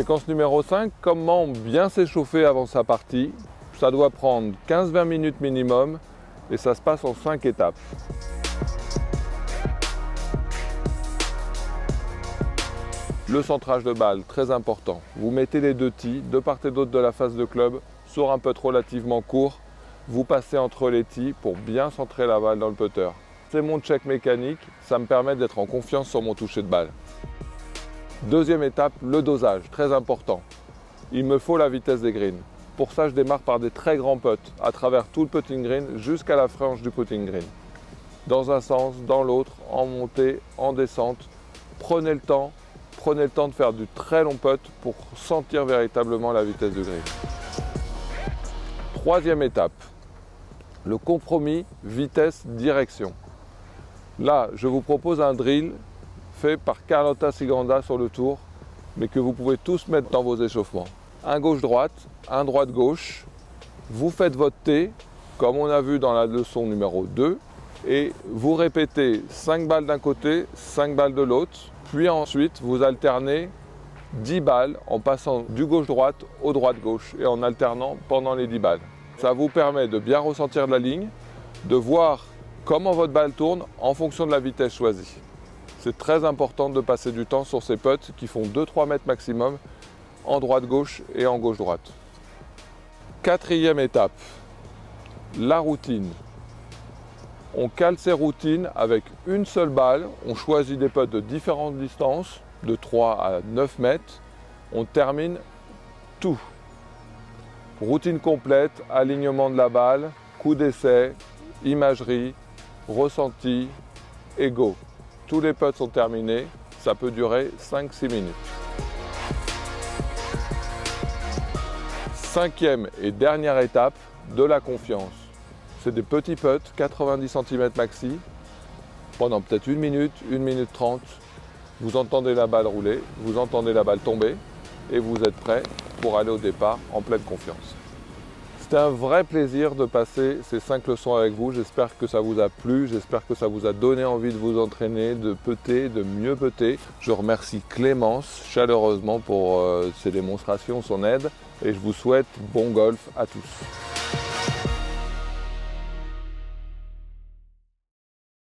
Séquence numéro 5, comment bien s'échauffer avant sa partie. Ça doit prendre 15-20 minutes minimum et ça se passe en 5 étapes. Le centrage de balle, très important. Vous mettez les deux tees de part et d'autre de la face de club sur un putt relativement court. Vous passez entre les tees pour bien centrer la balle dans le putter. C'est mon check mécanique, ça me permet d'être en confiance sur mon toucher de balle. Deuxième étape, le dosage, très important. Il me faut la vitesse des greens. Pour ça, je démarre par des très grands putts à travers tout le putting green jusqu'à la frange du putting green. Dans un sens, dans l'autre, en montée, en descente. Prenez le temps de faire du très long putt pour sentir véritablement la vitesse du green. Troisième étape, le compromis vitesse-direction. Là, je vous propose un drill fait par Carlota Ciganda sur le tour, mais que vous pouvez tous mettre dans vos échauffements. Un gauche-droite, un droite-gauche. Vous faites votre T, comme on a vu dans la leçon numéro 2, et vous répétez 5 balles d'un côté, 5 balles de l'autre, puis ensuite vous alternez 10 balles en passant du gauche-droite au droite-gauche et en alternant pendant les 10 balles. Ça vous permet de bien ressentir la ligne, de voir comment votre balle tourne en fonction de la vitesse choisie. C'est très important de passer du temps sur ces putts qui font 2-3 mètres maximum en droite-gauche et en gauche-droite. Quatrième étape, la routine. On cale ces routines avec une seule balle, on choisit des putts de différentes distances, de 3 à 9 mètres, on termine tout. Routine complète, alignement de la balle, coup d'essai, imagerie, ressenti et go. Tous les putts sont terminés, ça peut durer 5-6 minutes. Cinquième et dernière étape, de la confiance. C'est des petits putts, 90 cm maxi, pendant peut-être 1 minute 30. Vous entendez la balle rouler, vous entendez la balle tomber et vous êtes prêt pour aller au départ en pleine confiance. C'était un vrai plaisir de passer ces 5 leçons avec vous. J'espère que ça vous a plu, j'espère que ça vous a donné envie de vous entraîner, de putter, de mieux putter. Je remercie Clémence chaleureusement pour ses démonstrations, son aide et je vous souhaite bon golf à tous.